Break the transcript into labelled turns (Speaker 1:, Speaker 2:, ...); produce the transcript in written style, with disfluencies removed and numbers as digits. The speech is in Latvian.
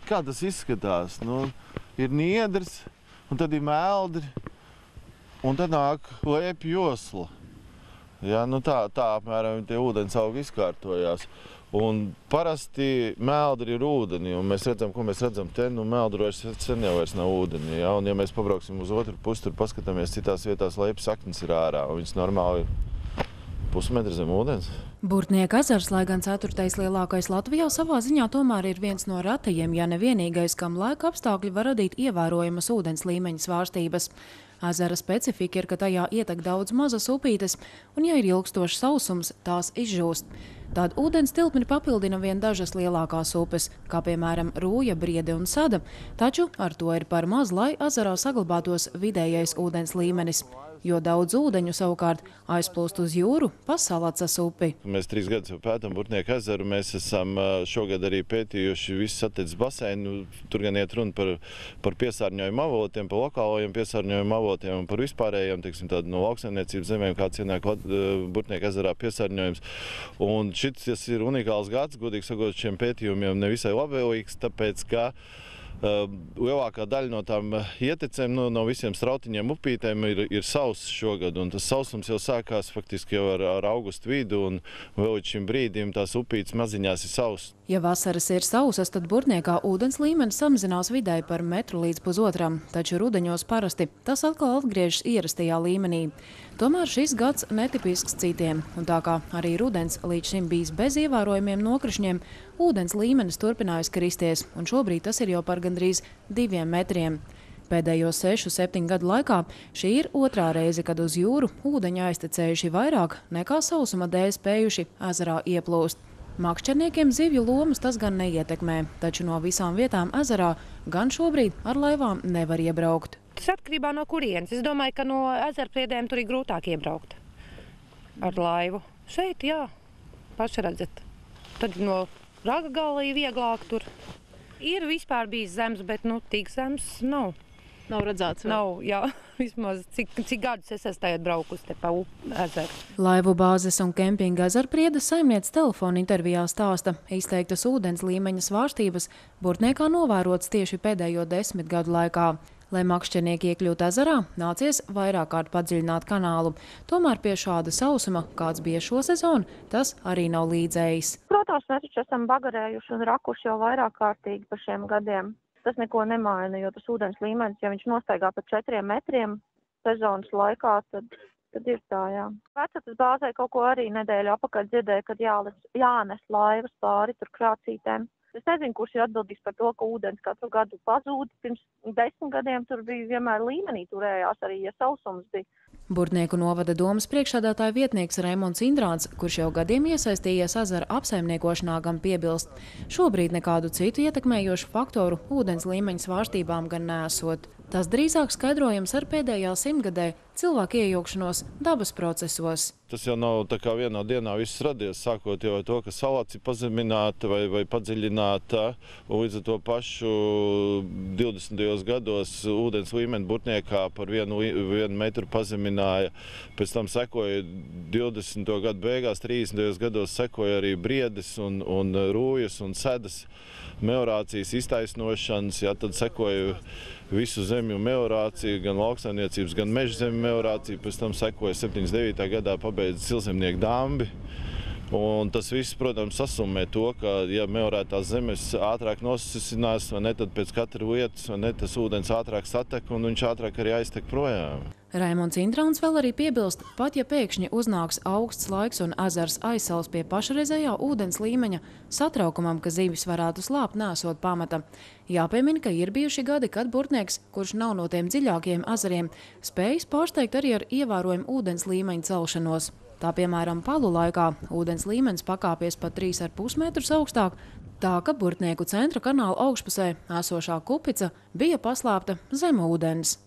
Speaker 1: kā tas izskatās. Nu, ir niedrs, un tad ir meldri, un tad nāk liepu josla. Ja, nu tā apmēram tie ūdens augi izkārtojās. Un parasti meldri ir ūdenī, un mēs redzam, ko mēs redzam te, nu meldri sen jau vairs nav ūdenī. Ja? Un ja mēs pabrauksim uz otru pusi, tur paskatāmies citās vietās, lepas saknes ir ārā, un viņas normāli ir pusmetri zem ūdens.
Speaker 2: Burtnieka ezers, lai gan 4. lielākais Latvijā, savā ziņā tomēr ir viens no retajiem, ja ne vienīgais, kam laika apstākļi var radīt ievērojamas ūdens līmeņa svārstības. Ezera specifika ir, ka tajā ietek daudz mazas upītes, un ja ir ilgstošs sausums, tās izžūst. Tādu ūdens tilpni papildina vien dažas lielākās upes, kā piemēram Rūja, Briede un Sada, taču ar to ir par maz, lai ezerā saglabātos vidējais ūdens līmenis. Jo daudz ūdeņu savukārt aizplūst uz jūru pa Salacas upi.
Speaker 1: Mēs 3 gadus jau pētam Burtnieka ezeru. Mēs esam šogad arī pētījuši visu satiecas baseinu. Tur gan iet runa par piesārņojumu avotiem, par lokālajiem piesārņojumu avotiem un par vispārējiem, teiksim, tādu no lauksaimniecības zemēm, kāds ienāk Burtnieka ezerā piesārņojums. Un šis ir unikāls gads, godīgi sakot, šiem pētījumiem nevisai labvēlīgs, tāpēc, ka lielākā daļa no tām ietecēm, no visiem strautiņiem upītēm ir sauss šogad, un tas sausums jau sākās faktiski jau ar augustu vidu, un vēl līdz šim brīdim tās upītes maziņās ir sauss.
Speaker 2: Ja vasaras ir sausas, tad Burtniekā ūdens līmenis samazinās vidēji par metru līdz pusotram, taču rudeņos parasti tas atkal atgriežas ierastajā līmenī. Tomēr šis gads netipisks citiem, un tā kā arī rudens līdz šim bijis bez ievērojumiem nokrišņiem, ūdens līmenis turpinājis kristies, un šobrīd tas ir jau par gandrīz 2 metriem. Pēdējo 6–7 gadu laikā šī ir otrā reize, kad uz jūru ūdeņi aiztecējuši vairāk nekā sausuma dēļ spējuši ezerā ieplūst. Makšķerniekiem zivju lomas tas gan neietekmē, taču no visām vietām ezerā gan šobrīd ar laivām nevar iebraukt.
Speaker 3: Tas atkarībā no kurienes. Es domāju, ka no ezerpriedēm tur ir grūtāk iebraukt ar laivu. Šeit, jā, paši redzat. Tad no Raga gala ir vieglāk tur. Ir vispār bijis zems, bet tik zems nav.
Speaker 2: Nav redzēts vēl?
Speaker 3: Nav, jā. Vismaz cik gadus es esmu tagad braukus te pa ezeru.
Speaker 2: Laivu bāzes un kempinga ezerpriedes saimniece telefona intervijā stāsta, izteiktas ūdens līmeņa svārstības Burtniekā novērots tieši pēdējo 10 gadu laikā. Lai makšķernieki iekļūtu ezerā, nācies vairāk kārt padziļināt kanālu. Tomēr pie šāda sausuma, kāds bija šo sezonu, tas arī nav līdzējis.
Speaker 4: Protams, mēs taču esam bagarējuši un rakuši jau vairāk kārtīgi par šiem gadiem. Tas neko nemaina, jo tas ūdens līmenis, ja viņš nostaigā par 4 metriem sezonas laikā, tad ir tā, jā. Vecākas bāzē kaut ko arī nedēļu apakaļ dzirdēja, kad jānes laivas pāri tur krācītēm. Es nezinu, kurš ir atbildīgs par to, ka ūdens katru gadu pazūd. Pirms 10 gadiem tur bija vienmēr līmenī turējās arī, ja sausums bija.
Speaker 2: Burtnieku novada domas priekšsēdētāja vietnieks Raimonds Indrāns, kurš jau gadiem iesaistījies ezera apsaimniekošanā, gan piebilst. Šobrīd nekādu citu ietekmējošu faktoru ūdens līmeņa svārstībām gan neesot. Tas drīzāk skaidrojams ar pēdējā 100-gadē cilvēku iejaukšanos dabas procesos.
Speaker 1: Tas jau nav tā kā vienā dienā viss radies, sākot jau ar to, ka Salaca ir pazemināta vai padziļināta, un līdz ar to pašu 20. gados ūdens līmeni Burtniekā par 1 metru pazemināja. Pēc tam sekoja 20. gadu beigās, 30. gados sekoja arī Briedes un Rūjas un Sedas meliorācijas iztaisnošanas, tad sekoja visu zemju meliorāciju, gan lauksaimniecības, gan meža zemju meliorāciju, pēc tam sekoja 79. gadā pabeidza Silzemnieku dambi. Un tas viss, protams, sasummē to, ka, ja meliorētās zemes ātrāk nosasinās, vai ne, tad pēc katra lietas, vai ne, tas ūdens ātrāk satek un viņš ātrāk arī aiztek projām.
Speaker 2: Raimonds Intrauns vēl arī piebilst, pat ja pēkšņi uznāks augsts laiks un ezers aizsals pie pašreizējā ūdens līmeņa, satraukumam, ka zivis varētu slāpt, nesot pamata. Jāpiemina, ka ir bijuši gadi, kad Burtnieks, kurš nav no tiem dziļākiem ezeriem, spējis pārsteigt arī ar ievērojumu ūdens līmeņa celšanos. Tā, piemēram, Palu laikā ūdens līmenis pakāpies pat 3,5 metrus augstāk, tā ka Burtnieku centra kanāla augšpusē esošā Kupica bija paslēpta zem ūdens.